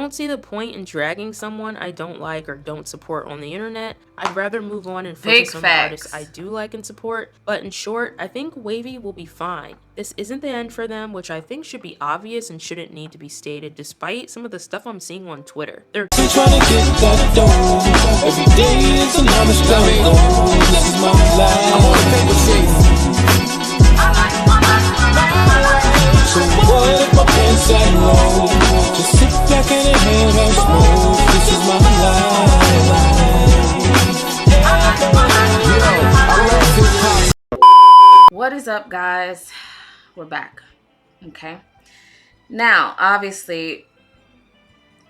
don't see the point in dragging someone I don't like or don't support on the internet. I'd rather move on and focus on the artists I do like and support. But in short, I think WayV will be fine. This isn't the end for them, which I think should be obvious and shouldn't need to be stated, despite some of the stuff I'm seeing on Twitter. They're trying to get that dough. Every day is another struggle. This is my life. I'm on the paper chase. So what if my pants got rolled? Just sit back and inhale that smoke. This is my life. What is up, guys? We're back. Okay. Now, obviously,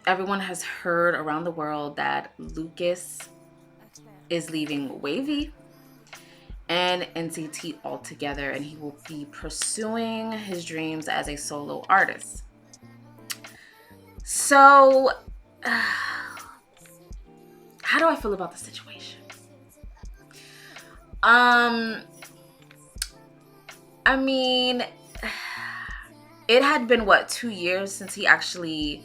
everyone has heard around the world that Lucas is leaving WayV and NCT altogether, and he will be pursuing his dreams as a solo artist. So, how do I feel about the situation? I mean, it had been 2 years since he actually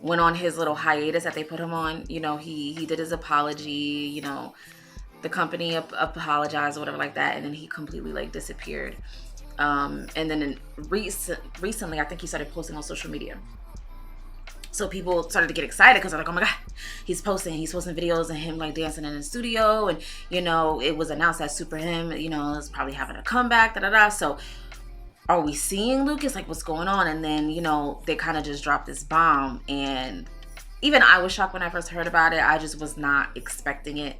went on his little hiatus that they put him on. You know, he did his apology, you know, the company apologized or whatever like that, and then he completely disappeared. And then recently, I think he started posting on social media. So people started to get excited because they're like, oh my God, he's posting videos of him dancing in the studio. And, you know, it was announced that Super Him, you know, is probably having a comeback, So are we seeing Lucas? What's going on? And then, you know, they kind of just dropped this bomb. And even I was shocked when I first heard about it. I just was not expecting it.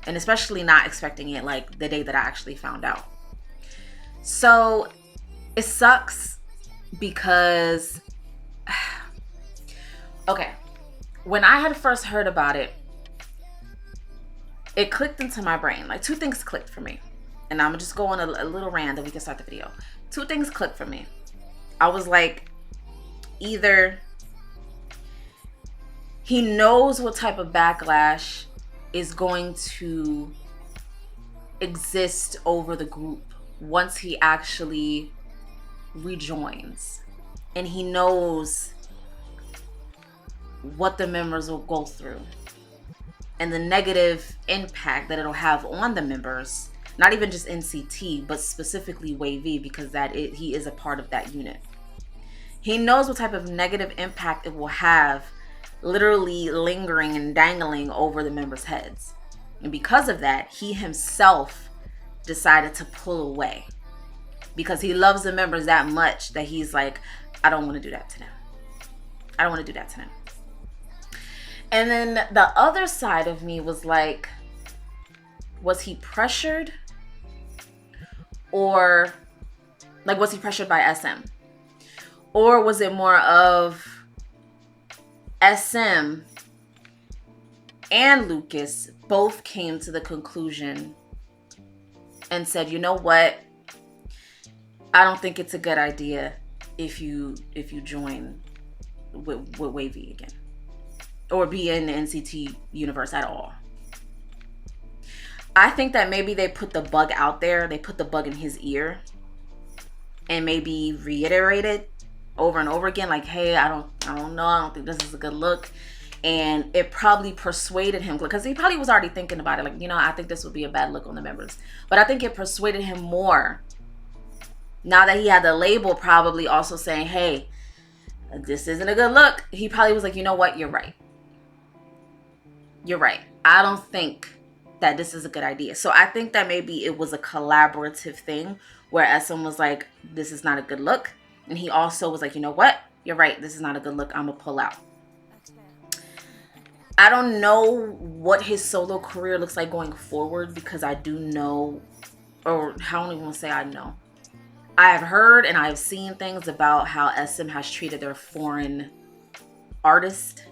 And especially not expecting it the day that I actually found out. So it sucks because, okay, when I had first heard about it, it clicked into my brain. Two things clicked for me. And I'm just going a little rant and we can start the video. 2 things clicked for me. I was like, either he knows what type of backlash is going to exist over the group once he actually rejoins, and he knows what the members will go through and the negative impact that it'll have on the members, not even just NCT but specifically WayV, because he is a part of that unit. He knows what type of negative impact it will have, literally lingering and dangling over the members' heads. And because of that, he himself decided to pull away because he loves the members that much that he's like, I don't want to do that to them. I don't want to do that to them. And then the other side of me was like, was he pressured? Or was he pressured by SM? Or was it more of SM and Lucas both came to the conclusion and said, you know what? I don't think it's a good idea if you join with WayV again, or be in the NCT universe at all. I think that maybe they put the bug out there. They put the bug in his ear and maybe reiterated over and over again, hey, I don't know, I don't think this is a good look. And it probably persuaded him, because he probably was already thinking about it, you know, I think this would be a bad look on the members. But I think it persuaded him more now that he had the label probably also saying, hey, this isn't a good look. He probably was like, you know what, you're right. I don't think that this is a good idea. So I think that maybe it was a collaborative thing where SM was like, this is not a good look. And he also was like, you know what? You're right. This is not a good look. I'm going to pull out. I don't know what his solo career looks like going forward, because I do know, or I don't even want to say I know. I have heard and I have seen things about how SM has treated their foreign artists,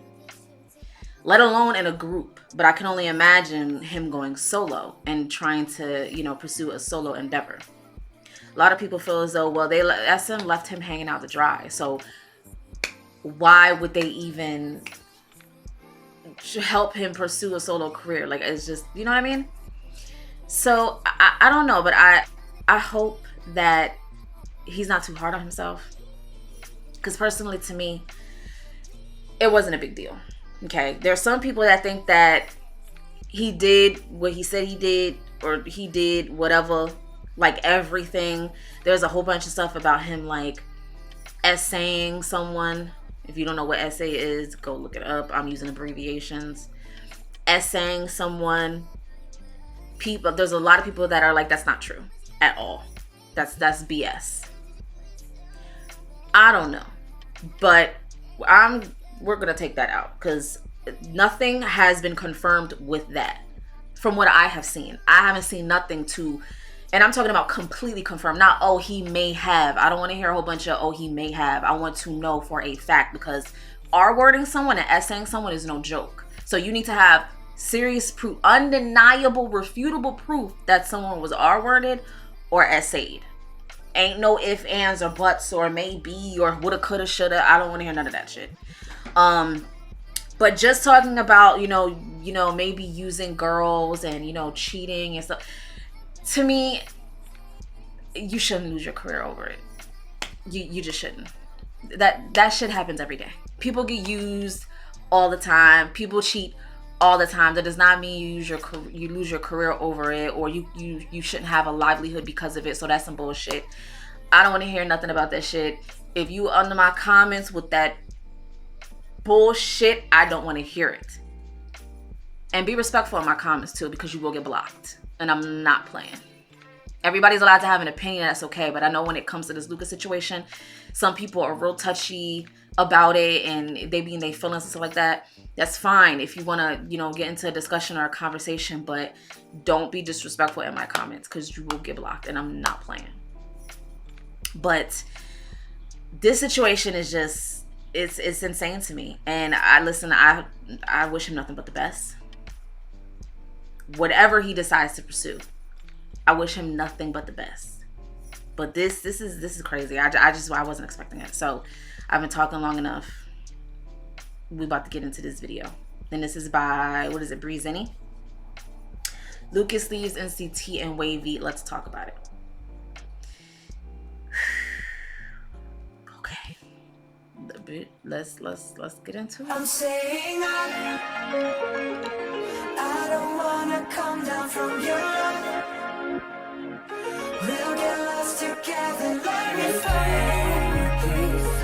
let alone in a group. But I can only imagine him going solo and trying to, you know, pursue a solo endeavor. A lot of people feel as though, well, SM left him hanging out to dry. So why would they even help him pursue a solo career? It's just, you know what I mean? So I don't know, but I hope that he's not too hard on himself. Because personally, to me, it wasn't a big deal. Okay, there's some people that think that he did what he said he did, or he did whatever, like everything. There's a whole bunch of stuff about him, like essaying someone. If you don't know what essay is, go look it up. I'm using abbreviations. Essaying someone. People, there's a lot of people that are like, that's not true at all. That's BS. I don't know, but we're gonna take that out because nothing has been confirmed with that. From what I have seen, I haven't seen nothing to, and I'm talking about completely confirmed. Not, oh, he may have. I don't want to hear a whole bunch of, oh, he may have. I want to know for a fact, because R-wording someone and essaying someone is no joke. So you need to have serious proof, undeniable, refutable proof that someone was R-worded or essayed. Ain't no ifs, ands, or buts, or maybe, or woulda, coulda, shoulda. I don't want to hear none of that shit. But just talking about, you know, maybe using girls and, you know, cheating and stuff. To me, you shouldn't lose your career over it. You just shouldn't. That shit happens every day. People get used all the time. People cheat all the time. That does not mean you lose your career over it, or you shouldn't have a livelihood because of it. So that's some bullshit. I don't want to hear nothing about that shit. If you under my comments with that bullshit, I don't want to hear it. And be respectful in my comments too, because you will get blocked. And I'm not playing. Everybody's allowed to have an opinion, that's okay. But I know when it comes to this Lucas situation, some people are real touchy about it, and they be in their feelings and stuff like that. That's fine if you want to, you know, get into a discussion or a conversation, but don't be disrespectful in my comments, because you will get blocked, and I'm not playing. But this situation is just, it's insane to me. And I wish him nothing but the best. Whatever he decides to pursue, I wish him nothing but the best. But this is crazy. I wasn't expecting it. So I've been talking long enough. We about to get into this video. And this is by, what is it, Breezenny? Lucas leaves NCT and WayV. Let's talk about it. Okay. Let's get into it. I'm saying I don't wanna come down from your love. We'll get lost together like we fly.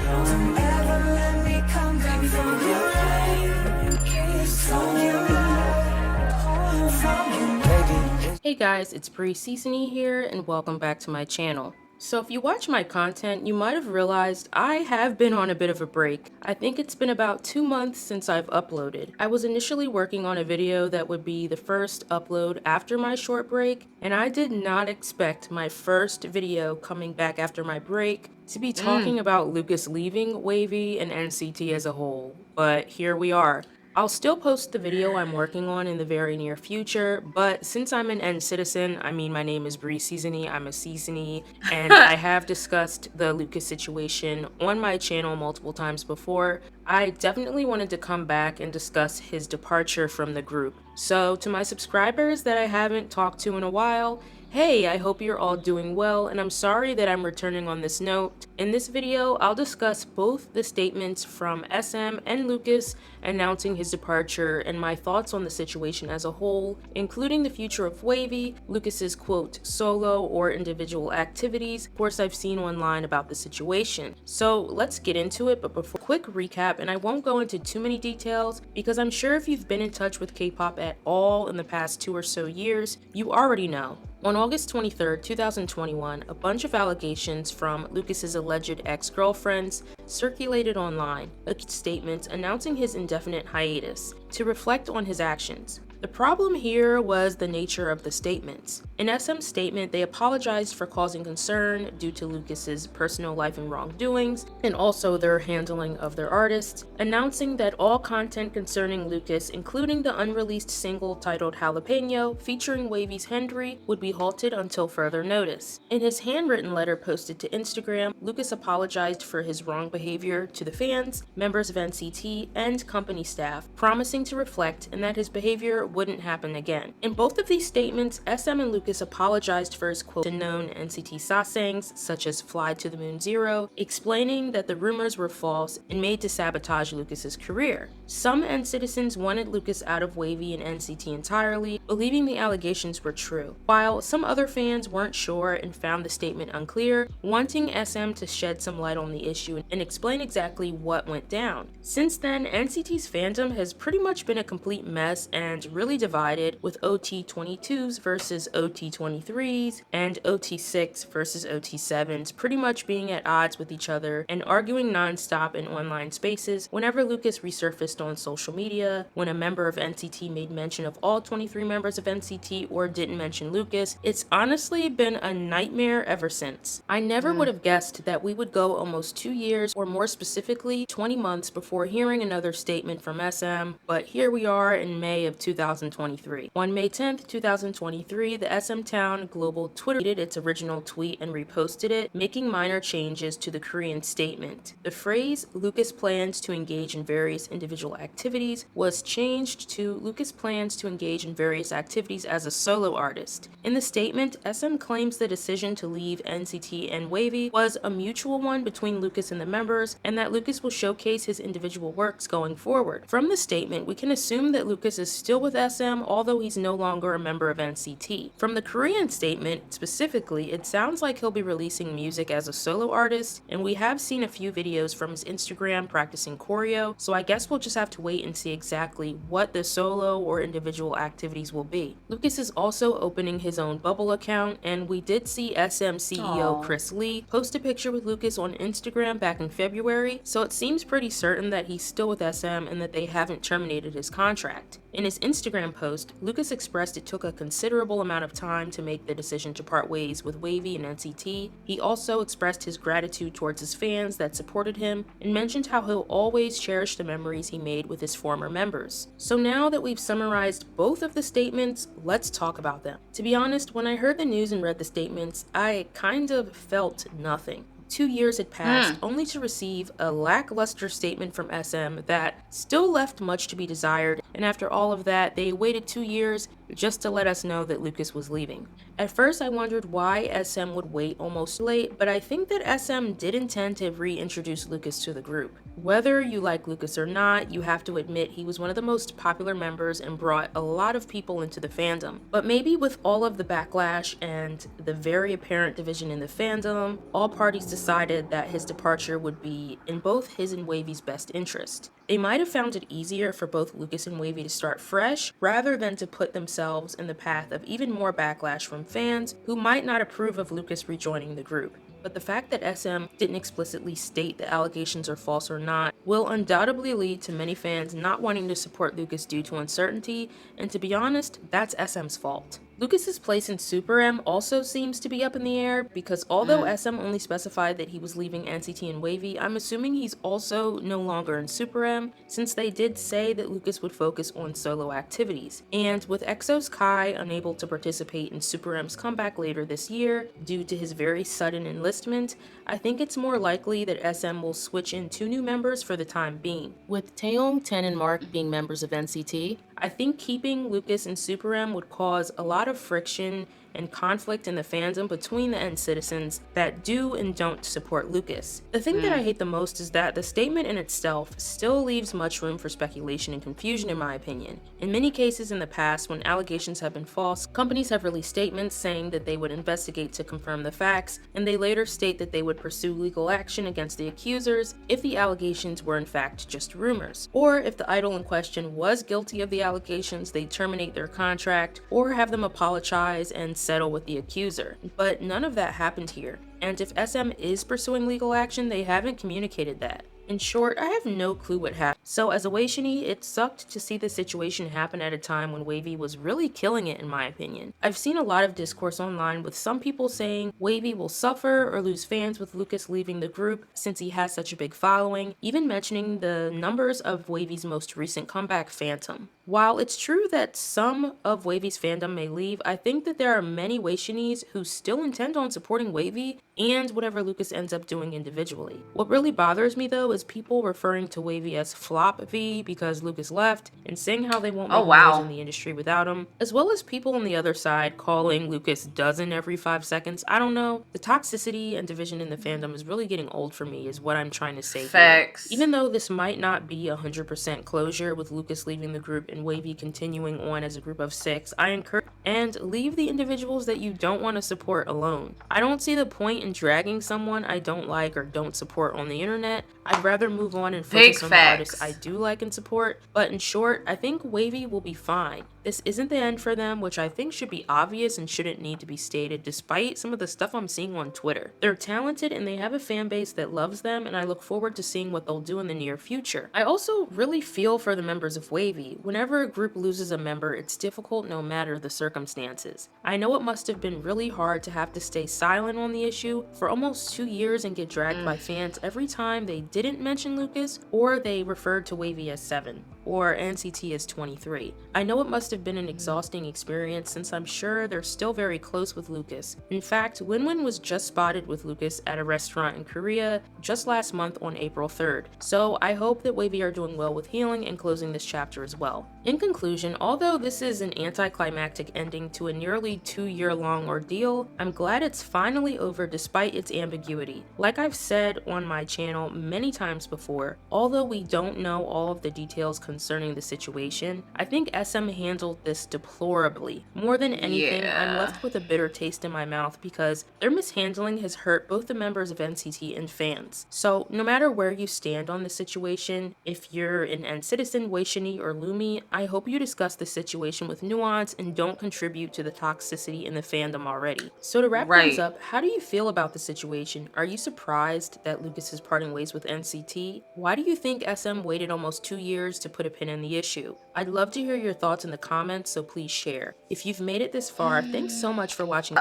Don't ever let me come down from your love. From your love. From your love. Hey guys, it's Breezenny here, and welcome back to my channel. So if you watch my content, you might have realized I have been on a bit of a break. I think it's been about 2 months since I've uploaded. I was initially working on a video that would be the first upload after my short break, and I did not expect my first video coming back after my break to be talking about Lucas leaving WayV and NCT as a whole. But here we are. I'll still post the video I'm working on in the very near future, but since I'm an N citizen, I mean, my name is Breezenny, I'm a seasony, and I have discussed the Lucas situation on my channel multiple times before. I definitely wanted to come back and discuss his departure from the group. So to my subscribers that I haven't talked to in a while, hey, I hope you're all doing well, and I'm sorry that I'm returning on this note. In this video, I'll discuss both the statements from SM and Lucas announcing his departure and my thoughts on the situation as a whole, including the future of WayV, Lucas's quote, solo or individual activities, of course I've seen online about the situation. So let's get into it, but before, quick recap, and I won't go into too many details because I'm sure if you've been in touch with K-pop at all in the past 2 or so years, you already know. On August 23, 2021, a bunch of allegations from Lucas's alleged ex-girlfriends circulated online, a statement announcing his indefinite hiatus to reflect on his actions. The problem here was the nature of the statements. In SM's statement, they apologized for causing concern due to Lucas's personal life and wrongdoings, and also their handling of their artists, announcing that all content concerning Lucas, including the unreleased single titled Jalapeno featuring WayV's Hendry, would be halted until further notice. In his handwritten letter posted to Instagram, Lucas apologized for his wrong behavior to the fans, members of NCT, and company staff, promising to reflect and that his behavior wouldn't happen again. In both of these statements, SM and Lucas apologized for his quote to known NCT sasaengs, such as Fly to the Moon Zero, explaining that the rumors were false and made to sabotage Lucas's career. Some citizens wanted Lucas out of WayV and NCT entirely, believing the allegations were true, while some other fans weren't sure and found the statement unclear, wanting SM to shed some light on the issue and explain exactly what went down. Since then, NCT's fandom has pretty much been a complete mess and really divided, with OT22s versus OT23s and OT6 versus OT7s pretty much being at odds with each other and arguing non-stop in online spaces whenever Lucas resurfaced on social media, when a member of NCT made mention of all 23 members of NCT or didn't mention Lucas. It's honestly been a nightmare ever since. I never would have guessed that we would go almost 2 years, or more specifically 20 months, before hearing another statement from SM, but here we are in May of 2023. On May 10th, 2023, the SM Town Global tweeted its original tweet and reposted it, making minor changes to the Korean statement. The phrase "Lucas plans to engage in various individual activities" was changed to "Lucas plans to engage in various activities as a solo artist." In the statement, SM claims the decision to leave NCT and WayV was a mutual one between Lucas and the members, and that Lucas will showcase his individual works going forward. From the statement, we can assume that Lucas is still with SM, although he's no longer a member of NCT. From the Korean statement, specifically, it sounds like he'll be releasing music as a solo artist, and we have seen a few videos from his Instagram practicing choreo, so I guess we'll just have to wait and see exactly what the solo or individual activities will be. Lucas is also opening his own Bubble account, and we did see SM CEO Chris Lee post a picture with Lucas on Instagram back in February, so it seems pretty certain that he's still with SM and that they haven't terminated his contract. In his Instagram post, Lucas expressed it took a considerable amount of time to make the decision to part ways with WayV and NCT. He also expressed his gratitude towards his fans that supported him and mentioned how he'll always cherish the memories he made with his former members. So now that we've summarized both of the statements, let's talk about them. To be honest, when I heard the news and read the statements, I kind of felt nothing. 2 years had passed, only to receive a lackluster statement from SM that still left much to be desired, and after all of that, they waited 2 years just to let us know that Lucas was leaving. At first, I wondered why SM would wait almost late, but I think that SM did intend to reintroduce Lucas to the group. Whether you like Lucas or not, you have to admit he was one of the most popular members and brought a lot of people into the fandom. But maybe with all of the backlash and the very apparent division in the fandom, all parties decided that his departure would be in both his and WayV's best interest. They might have found it easier for both Lucas and WayV to start fresh, rather than to put themselves in the path of even more backlash from fans who might not approve of Lucas rejoining the group. But the fact that SM didn't explicitly state the allegations are false or not will undoubtedly lead to many fans not wanting to support Lucas due to uncertainty, and to be honest, that's SM's fault. Lucas's place in Super M also seems to be up in the air, because although SM only specified that he was leaving NCT and WayV, I'm assuming he's also no longer in Super M, since they did say that Lucas would focus on solo activities. And with EXO's Kai unable to participate in Super M's comeback later this year due to his very sudden enlistment, I think it's more likely that SM will switch in 2 new members for the time being. With Taeyong, Ten, and Mark being members of NCT, I think keeping Lucas in Super M would cause a lot of friction and conflict in the fandom between the N citizens that do and don't support Lucas. The thing that I hate the most is that the statement in itself still leaves much room for speculation and confusion, in my opinion. In many cases in the past, when allegations have been false, companies have released statements saying that they would investigate to confirm the facts, and they later state that they would pursue legal action against the accusers if the allegations were in fact just rumors. Or if the idol in question was guilty of the allegations, they terminate their contract or have them apologize and settle with the accuser. But none of that happened here, and if SM is pursuing legal action, they haven't communicated that. In short, I have no clue what happened. So as a Waishini, it sucked to see the situation happen at a time when WayV was really killing it, in my opinion. I've seen a lot of discourse online with some people saying WayV will suffer or lose fans with Lucas leaving the group since he has such a big following, even mentioning the numbers of WayV's most recent comeback, Phantom. While it's true that some of WayV's fandom may leave, I think that there are many WayShinis who still intend on supporting WayV and whatever Lucas ends up doing individually. What really bothers me though is people referring to WayV as Flop V because Lucas left and saying how they won't make noise in the industry without him, as well as people on the other side calling Lucas dozen every 5 seconds. I don't know. The toxicity and division in the fandom is really getting old for me is what I'm trying to say. Facts. Here. Even though this might not be 100% closure with Lucas leaving the group and WayV continuing on as a group of 6, I encourage and leave the individuals that you don't want to support alone. I don't see the point in dragging someone I don't like or don't support on the internet. I'd rather move on and focus on the artists I do like and support. But in short, I think WayV will be fine. This isn't the end for them, which I think should be obvious and shouldn't need to be stated despite some of the stuff I'm seeing on Twitter. They're talented and they have a fan base that loves them, and I look forward to seeing what they'll do in the near future. I also really feel for the members of WayV. Whenever a group loses a member, it's difficult no matter the circumstances. I know it must have been really hard to have to stay silent on the issue for almost 2 years and get dragged by fans every time they didn't mention Lucas or they referred to WayV as 7 or NCT as 23. I know it must have been an exhausting experience since I'm sure they're still very close with Lucas. In fact, Winwin was just spotted with Lucas at a restaurant in Korea just last month on April 3rd. So I hope that WayV are doing well with healing and closing this chapter as well. In conclusion, although this is an anticlimactic ending to a nearly 2-year-long ordeal, I'm glad it's finally over despite its ambiguity. Like I've said on my channel many times before, although we don't know all of the details concerning the situation, I think SM handled this deplorably. More than anything, I'm left with a bitter taste in my mouth because their mishandling has hurt both the members of NCT and fans. So no matter where you stand on the situation, if you're an NCitizen, WayShini, or Lumi, I hope you discuss the situation with nuance and don't contribute to the toxicity in the fandom already. So to wrap things up, how do you feel about the situation? Are you surprised that Lucas is parting ways with NCT? Why do you think SM waited almost 2 years to put a pin in the issue? I'd love to hear your thoughts in the comments, so please share. If you've made it this far, thanks so much for watching.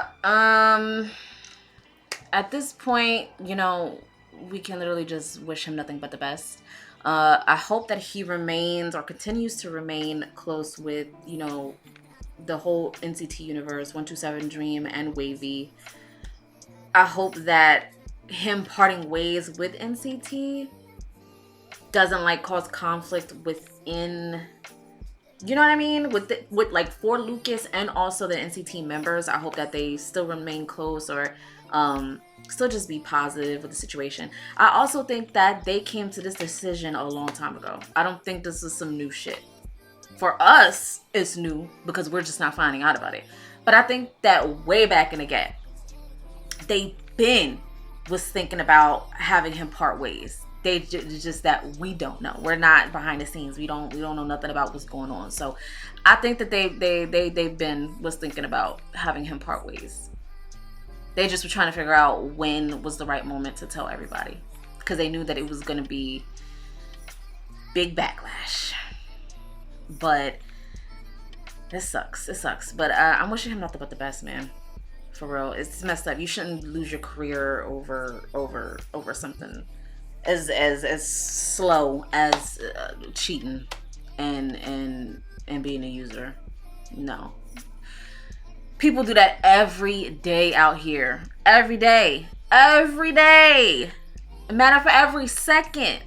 At this point, you know, we can literally just wish him nothing but the best. I hope that he remains or continues to remain close with, you know, the whole NCT universe, 127 Dream and WayV. I hope that him parting ways with NCT doesn't like cause conflict within, you know what I mean, with like for Lucas and also the NCT members. I hope that they still remain close or still just be positive with the situation. I also think that they came to this decision a long time ago. I don't think this is some new shit. For us, it's new because we're just not finding out about it. But I think that way back in the gap, they was thinking about having him part ways. They just that we don't know. We're not behind the scenes. We don't know nothing about what's going on. So I think that they was thinking about having him part ways. They just were trying to figure out when was the right moment to tell everybody, because they knew that it was going to be big backlash. But it sucks. It sucks. But I'm wishing him nothing but the best, man. For real, it's messed up. You shouldn't lose your career over something as slow as cheating and being a user. No. People do that every day out here. Every day. Every day. A matter for every second.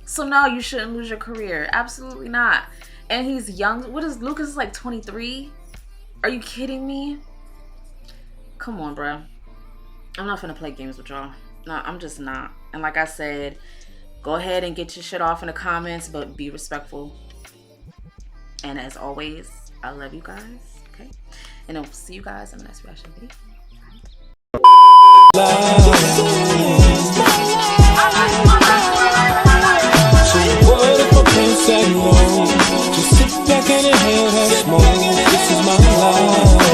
So no, you shouldn't lose your career. Absolutely not. And he's young. What is Lucas, like 23? Are you kidding me? Come on, bro. I'm not gonna play games with y'all. No, I'm just not. And like I said, go ahead and get your shit off in the comments, but be respectful. And as always, I love you guys. Okay? And I'll see you guys in the next reaction video. Just sit back and inhale that smoke. This is my life.